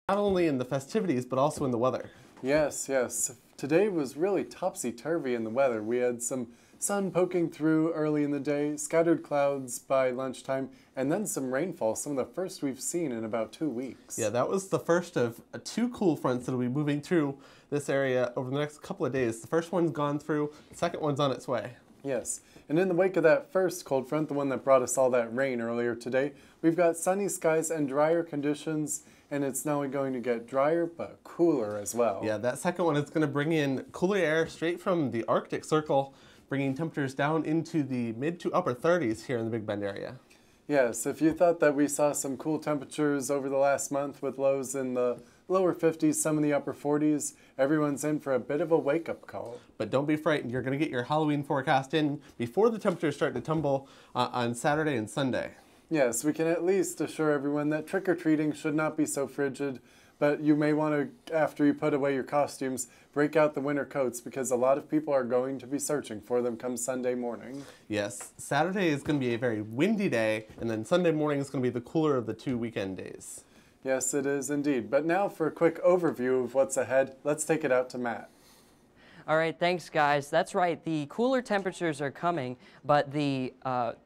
Not only in the festivities, but also in the weather. Yes, yes. Today was really topsy-turvy in the weather. We had some sun poking through early in the day, scattered clouds by lunchtime, and then some rainfall, some of the first we've seen in about 2 weeks. Yeah, that was the first of two cool fronts that will be moving through this area over the next couple of days. The first one's gone through, the second one's on its way. Yes, and in the wake of that first cold front, the one that brought us all that rain earlier today, we've got sunny skies and drier conditions, and it's not only going to get drier, but cooler as well. Yeah, that second one is going to bring in cooler air straight from the Arctic Circle, bringing temperatures down into the mid to upper 30s here in the Big Bend area. Yes, if you thought that we saw some cool temperatures over the last month with lows in the lower 50s, some in the upper 40s, everyone's in for a bit of a wake-up call. But don't be frightened, you're going to get your Halloween forecast in before the temperatures start to tumble on Saturday and Sunday. Yes, we can at least assure everyone that trick-or-treating should not be so frigid, but you may want to, after you put away your costumes, break out the winter coats because a lot of people are going to be searching for them come Sunday morning. Yes, Saturday is going to be a very windy day, and then Sunday morning is going to be the cooler of the two weekend days. Yes, it is indeed. But now for a quick overview of what's ahead, let's take it out to Matt. All right, thanks guys. That's right, the cooler temperatures are coming, but the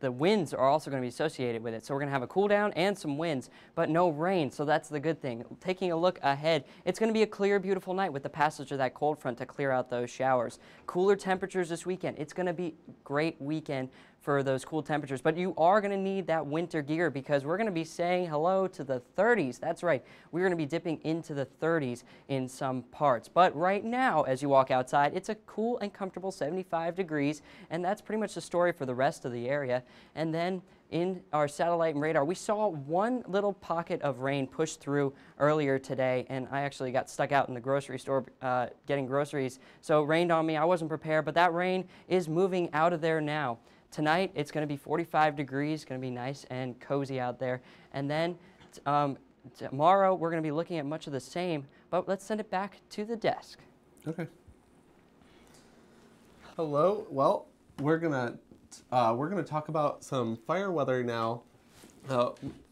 winds are also going to be associated with it. So we're going to have a cool down and some winds, but no rain, so that's the good thing. Taking a look ahead, it's going to be a clear, beautiful night with the passage of that cold front to clear out those showers. Cooler temperatures this weekend. It's going to be a great weekend for those cool temperatures, but you are going to need that winter gear because we're going to be saying hello to the 30s. That's right, we're going to be dipping into the 30s in some parts. But right now, as you walk outside, it's a cool and comfortable 75 degrees, and that's pretty much the story for the rest of the area. And then in our satellite and radar, we saw one little pocket of rain push through earlier today, and I actually got stuck out in the grocery store getting groceries, so it rained on me. I wasn't prepared, but that rain is moving out of there now. Tonight, it's going to be 45 degrees, going to be nice and cozy out there. And then tomorrow, we're going to be looking at much of the same, but let's send it back to the desk. Okay. Hello. Well, we're gonna talk about some fire weather now.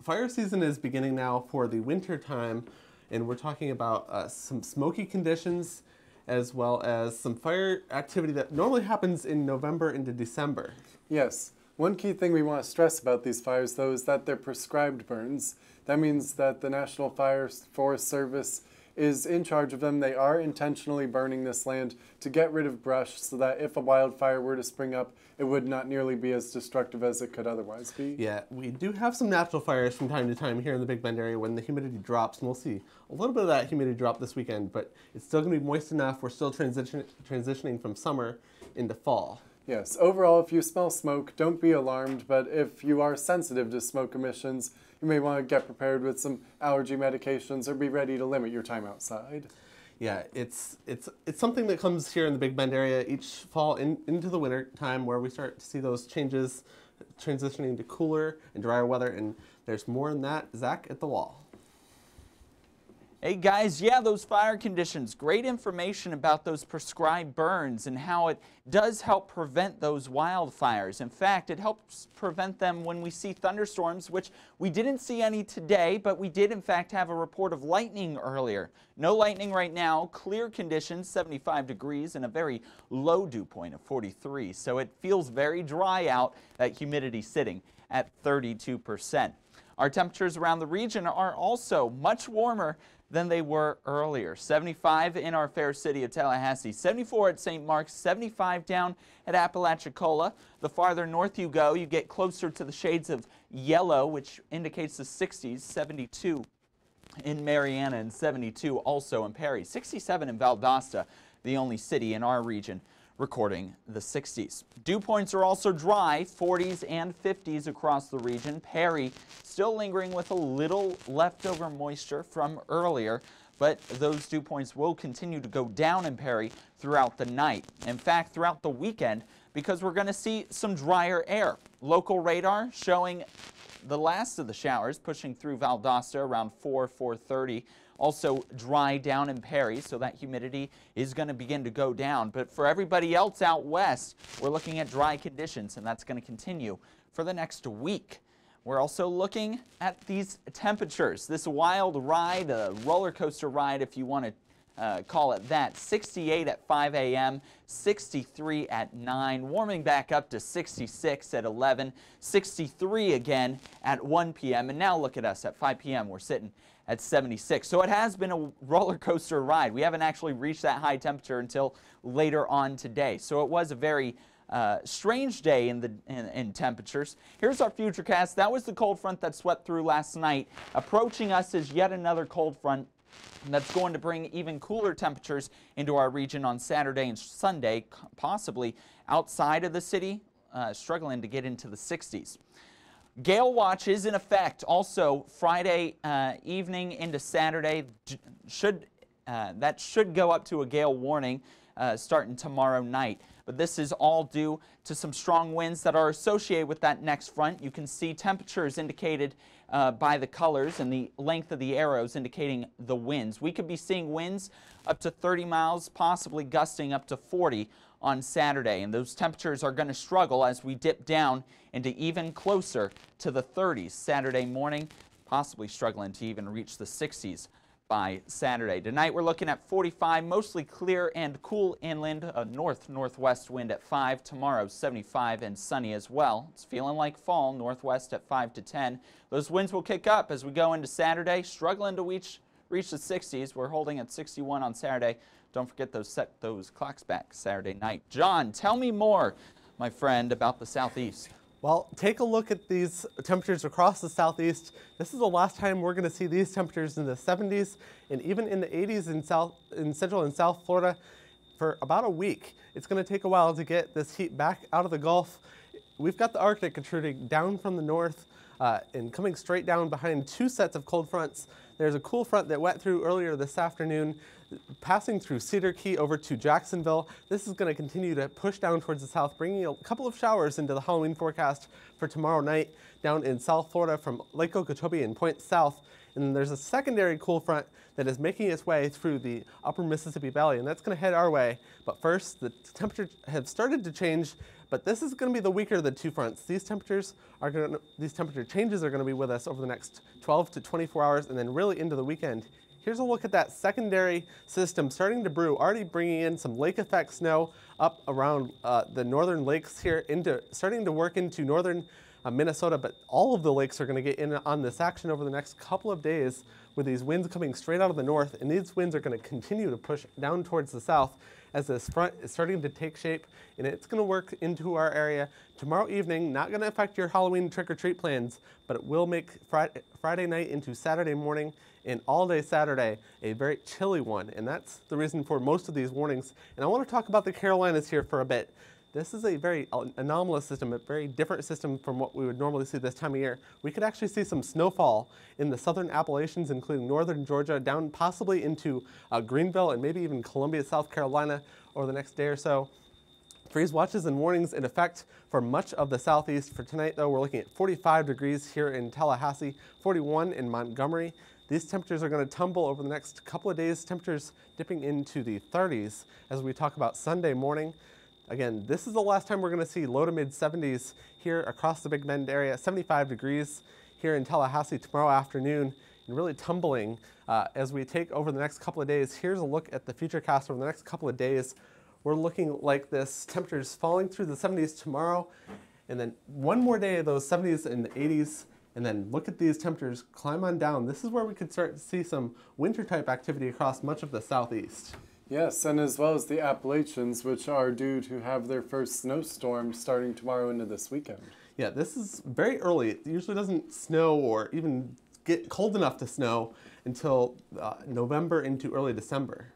Fire season is beginning now for the winter time, and we're talking about some smoky conditions as well as some fire activity that normally happens in November into December. Yes. One key thing we want to stress about these fires, though, is that they're prescribed burns. That means that the National Forest Service is in charge of them. They are intentionally burning this land to get rid of brush so that if a wildfire were to spring up, it would not nearly be as destructive as it could otherwise be. Yeah, we do have some natural fires from time to time here in the Big Bend area when the humidity drops, and we'll see a little bit of that humidity drop this weekend, but it's still going to be moist enough. We're still transitioning from summer into fall. Yes, overall, if you smell smoke, don't be alarmed, but if you are sensitive to smoke emissions, you may want to get prepared with some allergy medications or be ready to limit your time outside. Yeah, it's something that comes here in the Big Bend area each fall into the winter time where we start to see those changes transitioning to cooler and drier weather, and there's more on that. Zach at the wall. Hey guys, yeah, those fire conditions, great information about those prescribed burns and how it does help prevent those wildfires. In fact, it helps prevent them when we see thunderstorms, which we didn't see any today, but we did in fact have a report of lightning earlier. No lightning right now, clear conditions, 75 degrees and a very low dew point of 43. So it feels very dry out, that humidity sitting at 32%. Our temperatures around the region are also much warmer than they were earlier. 75 in our fair city of Tallahassee, 74 at St. Mark's, 75 down at Apalachicola. The farther north you go, you get closer to the shades of yellow, which indicates the 60s, 72 in Marianna and 72 also in Perry. 67 in Valdosta, the only city in our region recording the 60s. Dew points are also dry, 40s and 50s across the region. Perry still lingering with a little leftover moisture from earlier, but those dew points will continue to go down in Perry throughout the night. In fact, throughout the weekend, because we're going to see some drier air. Local radar showing the last of the showers pushing through Valdosta around 4:30. Also dry down in Perry, so that humidity is going to begin to go down. But for everybody else out west, we're looking at dry conditions, and that's going to continue for the next week. We're also looking at these temperatures. This wild ride, a roller coaster ride if you want to call it that. 68 at 5 a.m., 63 at 9, warming back up to 66 at 11, 63 again at 1 p.m. And now look at us at 5 p.m. We're sitting at 76. So it has been a roller coaster ride. We haven't actually reached that high temperature until later on today. So it was a very strange day in temperatures. Here's our futurecast. That was the cold front that swept through last night. Approaching us is yet another cold front that's going to bring even cooler temperatures into our region on Saturday and Sunday, possibly outside of the city, struggling to get into the 60s. Gale watch is in effect also Friday evening into Saturday. That should go up to a gale warning starting tomorrow night. But this is all due to some strong winds that are associated with that next front. You can see temperatures indicated by the colors and the length of the arrows indicating the winds. We could be seeing winds up to 30 miles, possibly gusting up to 40 on Saturday. And those temperatures are going to struggle as we dip down into even closer to the 30s Saturday morning, possibly struggling to even reach the 60s by Saturday. Tonight we're looking at 45, mostly clear and cool inland, a north-northwest wind at 5. Tomorrow 75 and sunny as well. It's feeling like fall, northwest at 5 to 10. Those winds will kick up as we go into Saturday, struggling to reach the 60s. We're holding at 61 on Saturday. Don't forget set those clocks back Saturday night. John, tell me more, my friend, about the southeast. Well, take a look at these temperatures across the southeast. This is the last time we're going to see these temperatures in the 70s and even in the 80s in central and south Florida for about a week. It's going to take a while to get this heat back out of the Gulf. We've got the Arctic intruding down from the north and coming straight down behind two sets of cold fronts. There's a cool front that went through earlier this afternoon, passing through Cedar Key over to Jacksonville. This is going to continue to push down towards the south, bringing a couple of showers into the Halloween forecast for tomorrow night down in South Florida from Lake Okeechobee and Point South. And then there's a secondary cool front that is making its way through the upper Mississippi Valley, and that's going to head our way. But first, the temperatures have started to change, but this is going to be the weaker of the two fronts. These temperature changes are going to be with us over the next 12 to 24 hours and then really into the weekend. Here's a look at that secondary system starting to brew, already bringing in some lake effect snow up around the northern lakes here, starting to work into northern Minnesota, but all of the lakes are going to get in on this action over the next couple of days with these winds coming straight out of the north, and these winds are going to continue to push down towards the south as this front is starting to take shape, and it's going to work into our area tomorrow evening. Not going to affect your Halloween trick-or-treat plans, but it will make Friday night into Saturday morning and all day Saturday a very chilly one, and that's the reason for most of these warnings. And I want to talk about the Carolinas here for a bit. This is a very anomalous system, a very different system from what we would normally see this time of year. We could actually see some snowfall in the southern Appalachians, including northern Georgia, down possibly into Greenville and maybe even Columbia, South Carolina over the next day or so. Freeze watches and warnings in effect for much of the southeast. For tonight, though, we're looking at 45 degrees here in Tallahassee, 41 in Montgomery. These temperatures are going to tumble over the next couple of days, temperatures dipping into the 30s as we talk about Sunday morning. Again, this is the last time we're going to see low to mid 70s here across the Big Bend area, 75 degrees here in Tallahassee tomorrow afternoon, and really tumbling as we take over the next couple of days. Here's a look at the futurecast over the next couple of days. We're looking like this, temperatures falling through the 70s tomorrow, and then one more day of those 70s and the 80s, and then look at these temperatures climb on down. This is where we could start to see some winter type activity across much of the southeast. Yes, and as well as the Appalachians, which are due to have their first snowstorm starting tomorrow into this weekend. Yeah, this is very early. It usually doesn't snow or even get cold enough to snow until November into early December.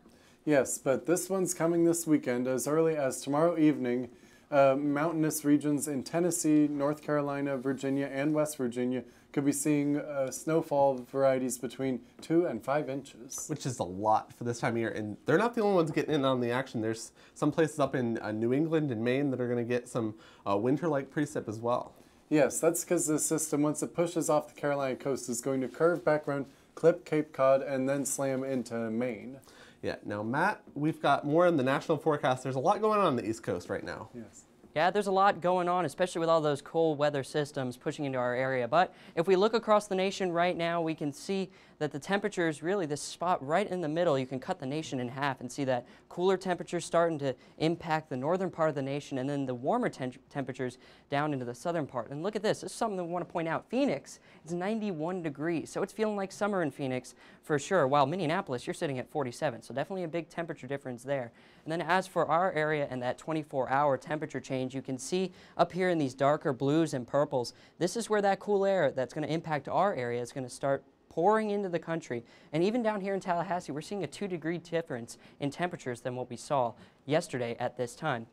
Yes, but this one's coming this weekend as early as tomorrow evening. Mountainous regions in Tennessee, North Carolina, Virginia, and West Virginia could be seeing snowfall varieties between 2 and 5 inches. Which is a lot for this time of year, and they're not the only ones getting in on the action. There's some places up in New England and Maine that are going to get some winter-like precip as well. Yes, that's because the system, once it pushes off the Carolina coast, is going to curve back around, clip Cape Cod, and then slam into Maine. Yeah, now Matt, we've got more in the national forecast. There's a lot going on the East Coast right now. Yes. Yeah, there's a lot going on, especially with all those cold weather systems pushing into our area. But if we look across the nation right now, we can see that the temperatures, really this spot right in the middle, you can cut the nation in half and see that cooler temperatures starting to impact the northern part of the nation, and then the warmer temperatures down into the southern part. And look at this. This is something that we want to point out. Phoenix is 91 degrees, so it's feeling like summer in Phoenix for sure, while Minneapolis, you're sitting at 47, so definitely a big temperature difference there. And then as for our area and that 24-hour temperature change, you can see up here in these darker blues and purples, this is where that cool air that's going to impact our area is going to start pouring into the country. And even down here in Tallahassee, we're seeing a 2-degree difference in temperatures than what we saw yesterday at this time.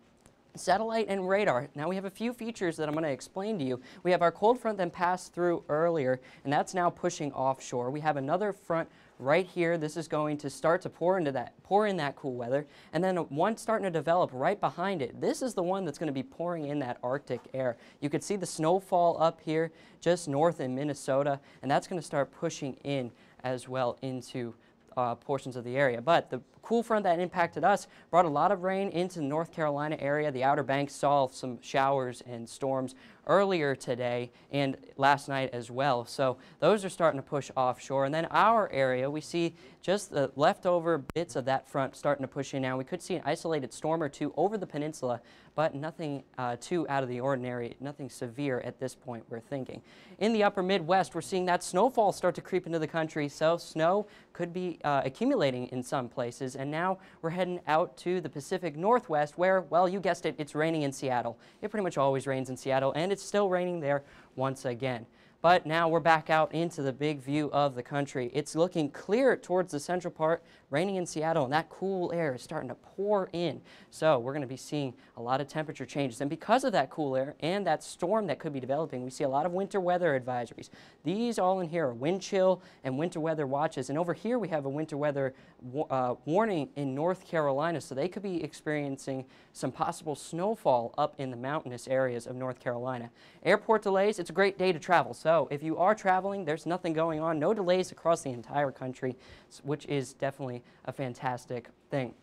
Satellite and radar. Now we have a few features that I'm going to explain to you. We have our cold front that passed through earlier, and that's now pushing offshore. We have another front right here. This is going to start to pour in that cool weather, and then one starting to develop right behind it. This is the one that's going to be pouring in that Arctic air. You could see the snowfall up here just north in Minnesota, and that's going to start pushing in as well into portions of the area. But the cool front that impacted us brought a lot of rain into the North Carolina area. The Outer Banks saw some showers and storms earlier today and last night as well. So those are starting to push offshore. And then our area, we see just the leftover bits of that front starting to push in now. We could see an isolated storm or two over the peninsula, but nothing too out of the ordinary, nothing severe at this point, we're thinking. In the upper Midwest, we're seeing that snowfall start to creep into the country, so snow could be accumulating in some places. And now we're heading out to the Pacific Northwest where, well, you guessed it, it's raining in Seattle. It pretty much always rains in Seattle, and it's still raining there once again. But now we're back out into the big view of the country. It's looking clear towards the central part, raining in Seattle, and that cool air is starting to pour in. So we're going to be seeing a lot of temperature changes. And because of that cool air and that storm that could be developing, we see a lot of winter weather advisories. These all in here are wind chill and winter weather watches. And over here we have a winter weather warning in North Carolina, so they could be experiencing some possible snowfall up in the mountainous areas of North Carolina. Airport delays, it's a great day to travel. So if you are traveling, there's nothing going on, no delays across the entire country, which is definitely a fantastic thing.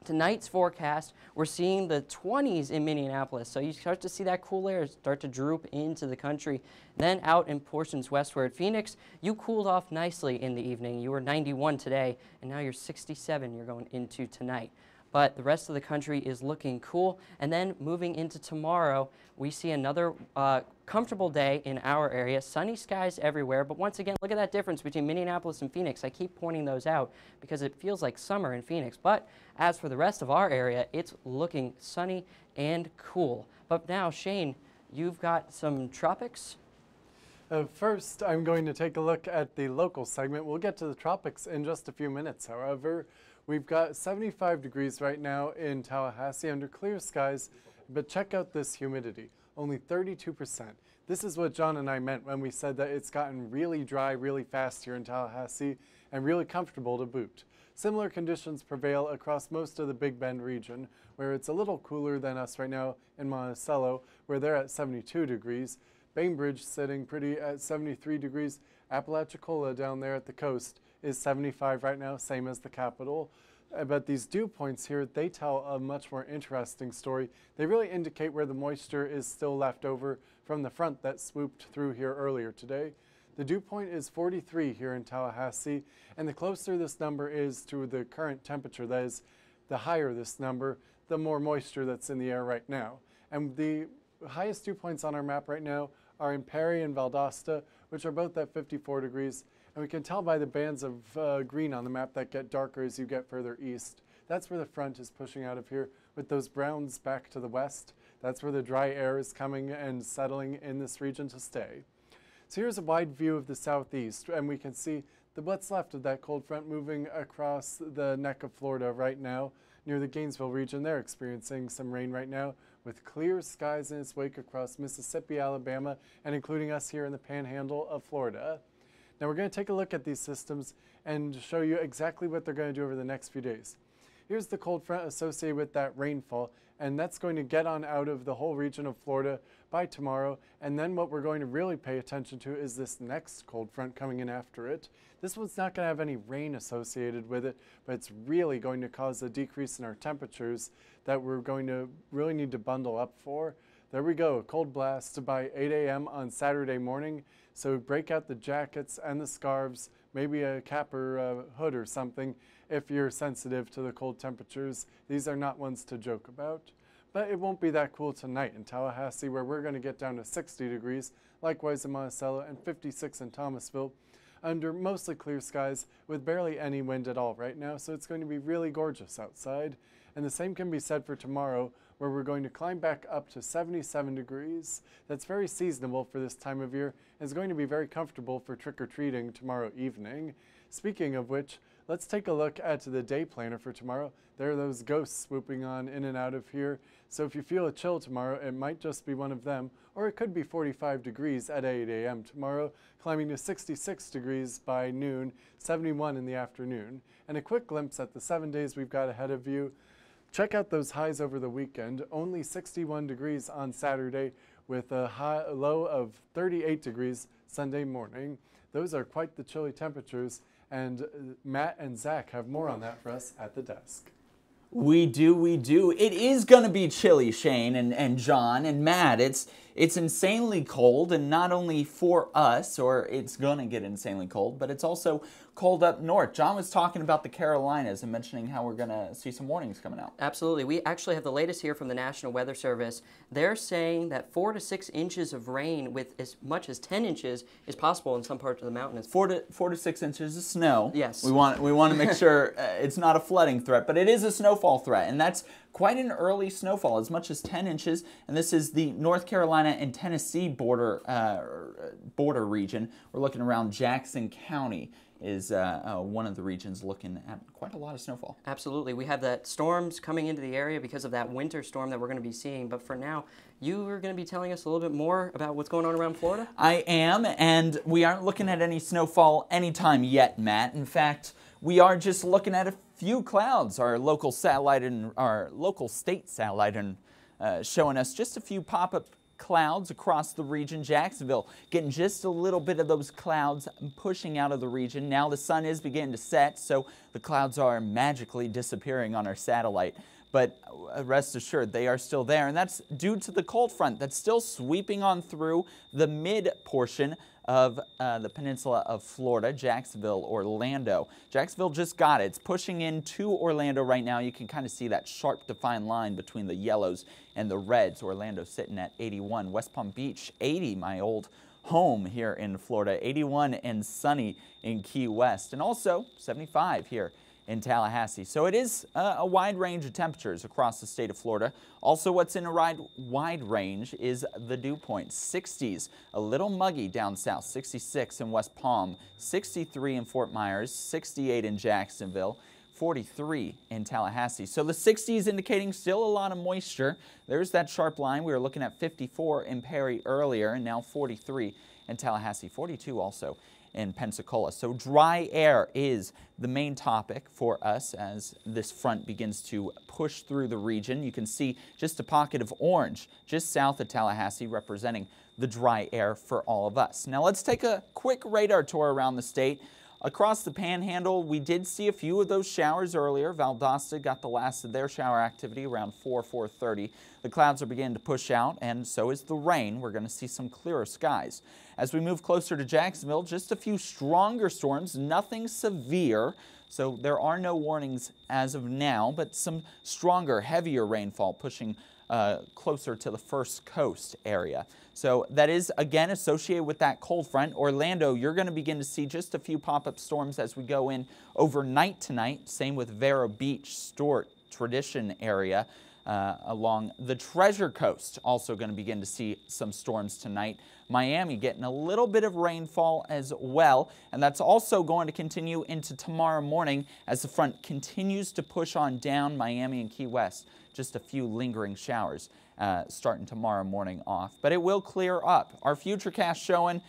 Tonight's forecast, we're seeing the 20s in Minneapolis, so you start to see that cool air start to droop into the country. Then out in portions westward. Phoenix, you cooled off nicely in the evening. You were 91 today, and now you're 67 you're going into tonight. But the rest of the country is looking cool. And then moving into tomorrow, we see another comfortable day in our area. Sunny skies everywhere. But once again, look at that difference between Minneapolis and Phoenix. I keep pointing those out because it feels like summer in Phoenix. But as for the rest of our area, it's looking sunny and cool. But now, Shane, you've got some tropics. First, I'm going to take a look at the local segment. We'll get to the tropics in just a few minutes. However, we've got 75 degrees right now in Tallahassee under clear skies, but check out this humidity, only 32%. This is what John and I meant when we said that it's gotten really dry really fast here in Tallahassee and really comfortable to boot. Similar conditions prevail across most of the Big Bend region, where it's a little cooler than us right now in Monticello, where they're at 72 degrees. Bainbridge sitting pretty at 73 degrees. Apalachicola down there at the coast is 75 right now, same as the capital. But these dew points here, they tell a much more interesting story. They really indicate where the moisture is still left over from the front that swooped through here earlier today. The dew point is 43 here in Tallahassee, and the closer this number is to the current temperature, that is, the higher this number, the more moisture that's in the air right now. And the highest dew points on our map right now are in Perry and Valdosta, which are both at 54 degrees. And we can tell by the bands of green on the map that get darker as you get further east. That's where the front is pushing out of here, with those browns back to the west. That's where the dry air is coming and settling in this region to stay. So here's a wide view of the southeast, and we can see what's left of that cold front moving across the neck of Florida right now. Near the Gainesville region, they're experiencing some rain right now, with clear skies in its wake across Mississippi, Alabama, and including us here in the panhandle of Florida. Now we're going to take a look at these systems and show you exactly what they're going to do over the next few days. Here's the cold front associated with that rainfall, and that's going to get on out of the whole region of Florida by tomorrow. And then what we're going to really pay attention to is this next cold front coming in after it. This one's not going to have any rain associated with it, but it's really going to cause a decrease in our temperatures that we're going to really need to bundle up for. There we go, a cold blast by 8 a.m. on Saturday morning. So break out the jackets and the scarves, maybe a cap or a hood or something if you're sensitive to the cold temperatures. These are not ones to joke about. But it won't be that cool tonight in Tallahassee, where we're going to get down to 60 degrees, likewise in Monticello, and 56 in Thomasville, under mostly clear skies with barely any wind at all right now, so it's going to be really gorgeous outside. And the same can be said for tomorrow, where we're going to climb back up to 77 degrees. That's very seasonable for this time of year, and is going to be very comfortable for trick-or-treating tomorrow evening. Speaking of which, let's take a look at the day planner for tomorrow. There are those ghosts swooping on in and out of here, so if you feel a chill tomorrow, it might just be one of them, or it could be 45 degrees at 8 a.m. tomorrow, climbing to 66 degrees by noon, 71 in the afternoon. And a quick glimpse at the 7 days we've got ahead of you. Check out those highs over the weekend. Only 61 degrees on Saturday with a low of 38 degrees Sunday morning. Those are quite the chilly temperatures, and Matt and Zach have more on that for us at the desk. We do. It is going to be chilly, Shane and John and Matt. It's insanely cold, and not only for us, or it's going to get insanely cold, but it's also cold up north. John was talking about the Carolinas and mentioning how we're going to see some warnings coming out. Absolutely. We actually have the latest here from the National Weather Service. They're saying that 4 to 6 inches of rain with as much as 10 inches is possible in some parts of the mountains. 4 to 6 inches of snow. Yes. We want to make sure it's not a flooding threat, but it is a snowfall threat, and that's quite an early snowfall, as much as 10 inches. And this is the North Carolina and Tennessee border region. We're looking around Jackson County is one of the regions looking at quite a lot of snowfall. Absolutely. We have that storms coming into the area because of that winter storm that we're going to be seeing. But for now, you are going to be telling us a little bit more about what's going on around Florida? I am, and we aren't looking at any snowfall anytime yet, Matt. In fact, we are just looking at a few clouds. Our local satellite and our local state satellite and showing us just a few pop-up clouds across the region. Jacksonville getting just a little bit of those clouds pushing out of the region. Now the sun is beginning to set, so the clouds are magically disappearing on our satellite. But rest assured, they are still there, and that's due to the cold front that's still sweeping on through the mid portion of the peninsula of Florida, Jacksonville, Orlando. Jacksonville just got it. It's pushing into Orlando right now. You can kind of see that sharp defined line between the yellows and the reds. Orlando sitting at 81. West Palm Beach, 80, my old home here in Florida. 81 and sunny in Key West. And also 75 here in Tallahassee. So it is a wide range of temperatures across the state of Florida. Also, what's in a wide range is the dew point. 60s, a little muggy down south. 66 in West Palm, 63 in Fort Myers, 68 in Jacksonville, 43 in Tallahassee. So the 60s indicating still a lot of moisture. There's that sharp line. We were looking at 54 in Perry earlier, and now 43 in Tallahassee, 42 also in Pensacola. So dry air is the main topic for us as this front begins to push through the region. You can see just a pocket of orange just south of Tallahassee representing the dry air for all of us. Now let's take a quick radar tour around the state. Across the Panhandle, we did see a few of those showers earlier. Valdosta got the last of their shower activity around 4:30. The clouds are beginning to push out, and so is the rain. We're going to see some clearer skies. As we move closer to Jacksonville, just a few stronger storms, nothing severe. So there are no warnings as of now, but some stronger, heavier rainfall pushing closer to the First Coast area. So that is, again, associated with that cold front. Orlando, you're going to begin to see just a few pop-up storms as we go in overnight tonight. Same with Vero Beach, Stewart, Tradition area along the Treasure Coast. Also going to begin to see some storms tonight. Miami getting a little bit of rainfall as well, and that's also going to continue into tomorrow morning as the front continues to push on down Miami and Key West. Just a few lingering showers starting tomorrow morning off, but it will clear up. Our futurecast showing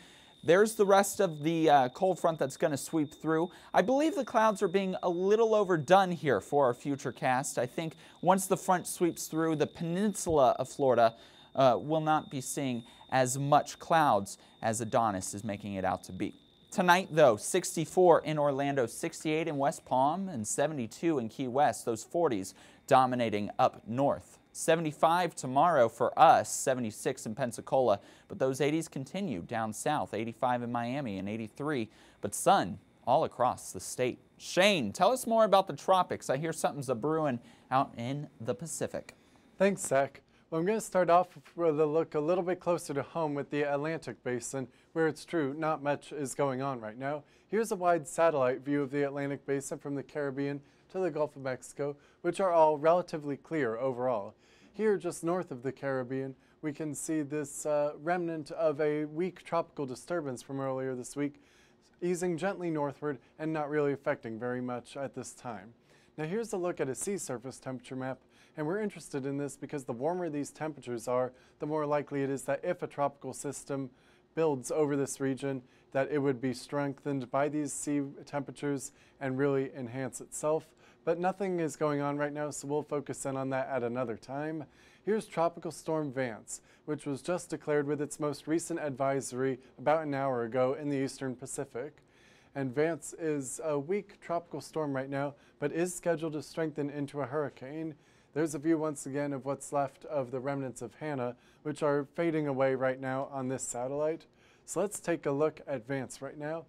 there's the rest of the cold front that's going to sweep through. I believe the clouds are being a little overdone here for our futurecast. I think once the front sweeps through the peninsula of Florida, will not be seeing as much clouds as Adonis is making it out to be. Tonight, though, 64 in Orlando, 68 in West Palm, and 72 in Key West, those 40s dominating up north. 75 tomorrow for us, 76 in Pensacola, but those 80s continue down south, 85 in Miami and 83, but sun all across the state. Shane, tell us more about the tropics. I hear something's a-brewing out in the Pacific. Thanks, Zach. Well, I'm going to start off with a look a little bit closer to home with the Atlantic Basin, where it's true, not much is going on right now. Here's a wide satellite view of the Atlantic Basin from the Caribbean to the Gulf of Mexico, which are all relatively clear overall. Here, just north of the Caribbean, we can see this remnant of a weak tropical disturbance from earlier this week, easing gently northward and not really affecting very much at this time. Now here's a look at a sea surface temperature map, and we're interested in this because the warmer these temperatures are, the more likely it is that if a tropical system builds over this region, that it would be strengthened by these sea temperatures and really enhance itself. But nothing is going on right now, so we'll focus in on that at another time. Here's Tropical Storm Vance, which was just declared with its most recent advisory about an hour ago in the Eastern Pacific. And Vance is a weak tropical storm right now, but is scheduled to strengthen into a hurricane. There's a view once again of what's left of the remnants of Hannah, which are fading away right now on this satellite. So let's take a look at Vance right now.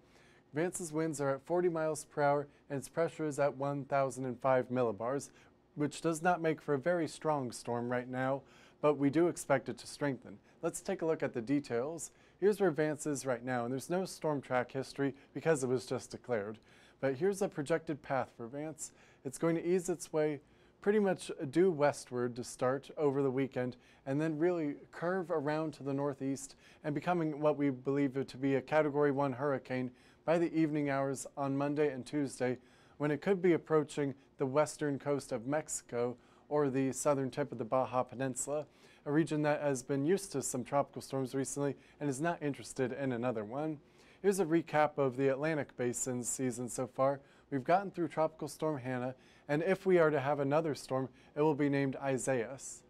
Vance's winds are at 40 miles per hour and its pressure is at 1,005 millibars, which does not make for a very strong storm right now, but we do expect it to strengthen. Let's take a look at the details. Here's where Vance is right now, and there's no storm track history because it was just declared. But here's a projected path for Vance. It's going to ease its way pretty much due westward to start over the weekend and then really curve around to the northeast and becoming what we believe it to be a Category 1 hurricane by the evening hours on Monday and Tuesday, when it could be approaching the western coast of Mexico or the southern tip of the Baja Peninsula, a region that has been used to some tropical storms recently and is not interested in another one. Here's a recap of the Atlantic Basin's season so far. We've gotten through Tropical Storm Hannah, and if we are to have another storm, it will be named Isaias.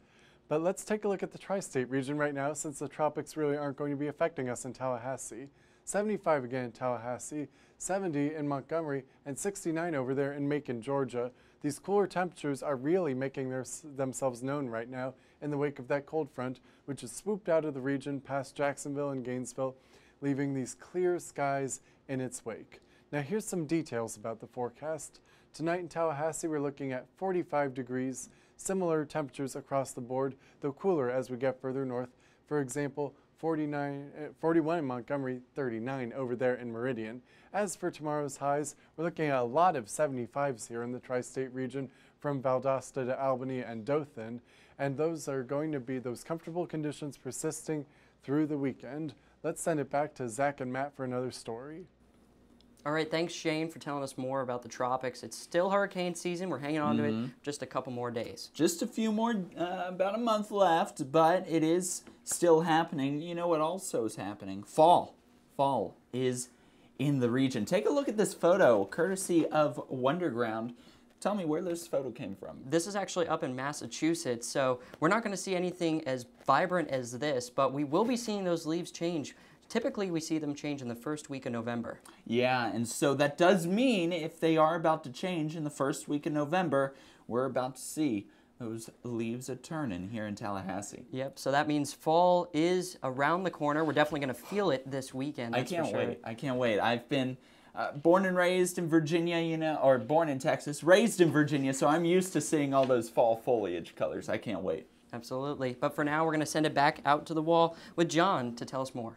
But let's take a look at the tri-state region right now, since the tropics really aren't going to be affecting us in Tallahassee. 75 again in Tallahassee, 70 in Montgomery, and 69 over there in Macon, Georgia. These cooler temperatures are really making themselves known right now in the wake of that cold front, which has swooped out of the region past Jacksonville and Gainesville, leaving these clear skies in its wake. Now here's some details about the forecast. Tonight in Tallahassee, we're looking at 45 degrees, similar temperatures across the board, though cooler as we get further north. For example, 41 in Montgomery, 39 over there in Meridian. As for tomorrow's highs, we're looking at a lot of 75s here in the tri-state region from Valdosta to Albany and Dothan, and those are going to be those comfortable conditions persisting through the weekend. Let's send it back to Zach and Matt for another story. All right, thanks Shane for telling us more about the tropics. It's still hurricane season. We're hanging on to it just a couple more days. Just a few more, about a month left, but it is still happening. You know what also is happening? Fall. Fall is in the region. Take a look at this photo, courtesy of Wonderground. Tell me where this photo came from. This is actually up in Massachusetts, so we're not going to see anything as vibrant as this, but we will be seeing those leaves change. Typically, we see them change in the first week of November. Yeah, and so that does mean if they are about to change in the first week of November, we're about to see those leaves a-turning here in Tallahassee. Yep, so that means fall is around the corner. We're definitely going to feel it this weekend. I can't wait. I can't wait. I've been born and raised in Virginia, you know, or born in Texas, raised in Virginia, so I'm used to seeing all those fall foliage colors. I can't wait. Absolutely. But for now, we're going to send it back out to the wall with John to tell us more.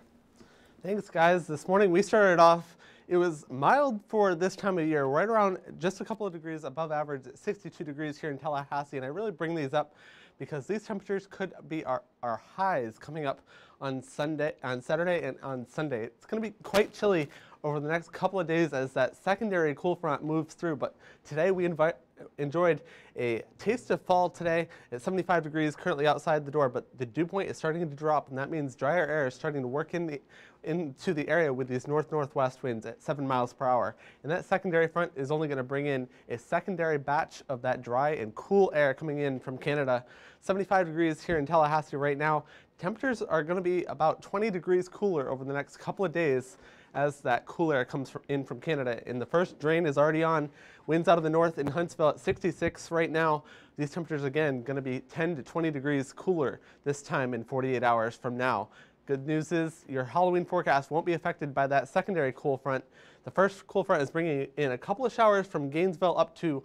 Thanks, guys. This morning we started off, it was mild for this time of year, right around just a couple of degrees above average, 62 degrees here in Tallahassee. And I really bring these up because these temperatures could be our highs coming up on Saturday and on Sunday. It's going to be quite chilly over the next couple of days as that secondary cool front moves through. But today we enjoyed a taste of fall today at 75 degrees currently outside the door, but the dew point is starting to drop, and that means drier air is starting to work into the area with these north-northwest winds at 7 miles per hour. And that secondary front is only going to bring in a secondary batch of that dry and cool air coming in from Canada. 75 degrees here in Tallahassee right now, temperatures are going to be about 20 degrees cooler over the next couple of days as that cool air comes in from Canada. And the first drain is already on. Winds out of the north in Huntsville at 66 right now. These temperatures, again, going to be 10 to 20 degrees cooler this time in 48 hours from now. Good news is your Halloween forecast won't be affected by that secondary cool front. The first cool front is bringing in a couple of showers from Gainesville up to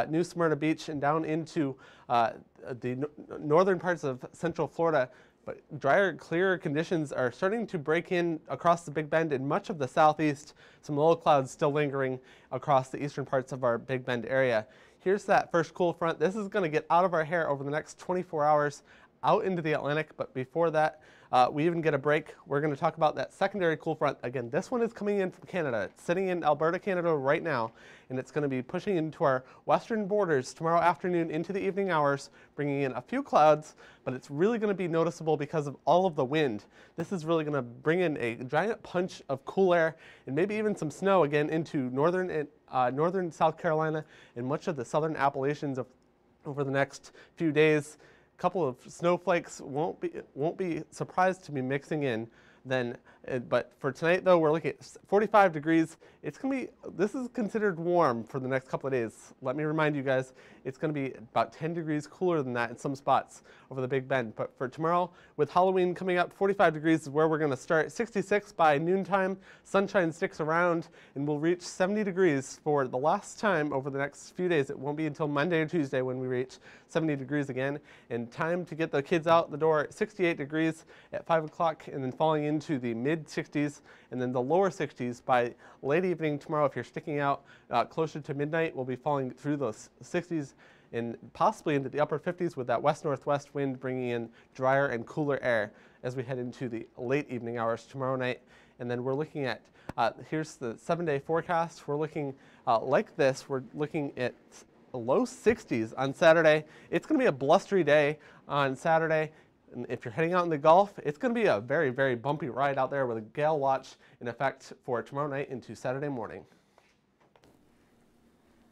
New Smyrna Beach and down into the northern parts of central Florida. But drier, clearer conditions are starting to break in across the Big Bend and much of the southeast. Some low clouds still lingering across the eastern parts of our Big Bend area. Here's that first cool front. This is going to get out of our hair over the next 24 hours out into the Atlantic, but before that, we even get a break. We're going to talk about that secondary cool front. Again, this one is coming in from Canada. It's sitting in Alberta, Canada right now, and it's going to be pushing into our western borders tomorrow afternoon into the evening hours, bringing in a few clouds, but it's really going to be noticeable because of all of the wind. This is really going to bring in a giant punch of cool air and maybe even some snow again into northern South Carolina and much of the southern Appalachians over the next few days. Couple of snowflakes won't be surprised to be mixing in then, but for tonight though, we're looking at 45 degrees. This is considered warm for the next couple of days. Let me remind you guys, it's going to be about 10 degrees cooler than that in some spots over the Big Bend. But for tomorrow, with Halloween coming up, 45 degrees is where we're going to start. 66 by noontime, sunshine sticks around, and we'll reach 70 degrees for the last time over the next few days. It won't be until Monday or Tuesday when we reach 70 degrees again. And time to get the kids out the door at 68 degrees at 5 o'clock, and then falling into the mid-60s and then the lower 60s by late evening tomorrow. If you're sticking out closer to midnight, we'll be falling through those 60s and possibly into the upper 50s with that west-northwest wind bringing in drier and cooler air as we head into the late evening hours tomorrow night. And then we're looking at, here's the 7-day forecast. We're looking like this. We're looking at low 60s on Saturday. It's going to be a blustery day on Saturday. And if you're heading out in the Gulf, it's going to be a very, very bumpy ride out there with a gale watch in effect for tomorrow night into Saturday morning.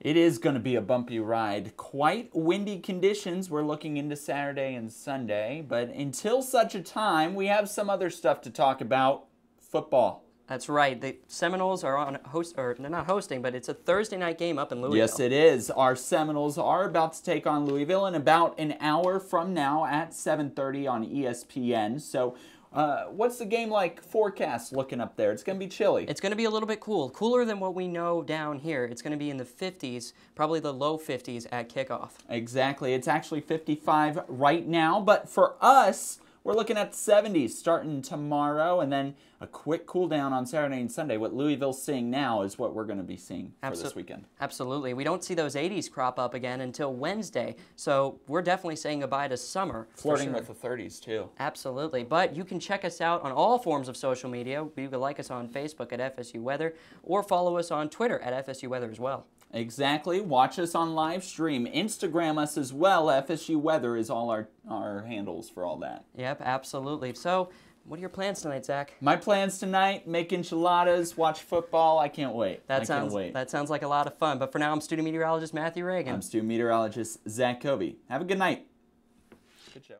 It is going to be a bumpy ride. Quite windy conditions we're looking into Saturday and Sunday, but until such a time, we have some other stuff to talk about. Football. That's right. The Seminoles are on they're not hosting, but it's a Thursday night game up in Louisville. Yes, it is. Our Seminoles are about to take on Louisville in about an hour from now at 7:30 on ESPN. So what's the game like forecast looking up there? It's going to be chilly. It's going to be a little bit cool. Cooler than what we know down here. It's going to be in the 50s, probably the low 50s at kickoff. Exactly. It's actually 55 right now, but for us, we're looking at the 70s starting tomorrow, and then a quick cool down on Saturday and Sunday. What Louisville's seeing now is what we're going to be seeing for this weekend. Absolutely. We don't see those 80s crop up again until Wednesday, so we're definitely saying goodbye to summer. Flirting with the 30s, too. Absolutely. But you can check us out on all forms of social media. You can like us on Facebook at FSU Weather, or follow us on Twitter at FSU Weather as well. Exactly. Watch us on live stream. Instagram us as well. FSU Weather is all our handles for all that. Yep, absolutely. So, what are your plans tonight, Zach? My plans tonight, make enchiladas, watch football. I can't wait. That sounds like a lot of fun. But for now, I'm student meteorologist Matthew Reagan. I'm student meteorologist Zach Covey. Have a good night. Good show.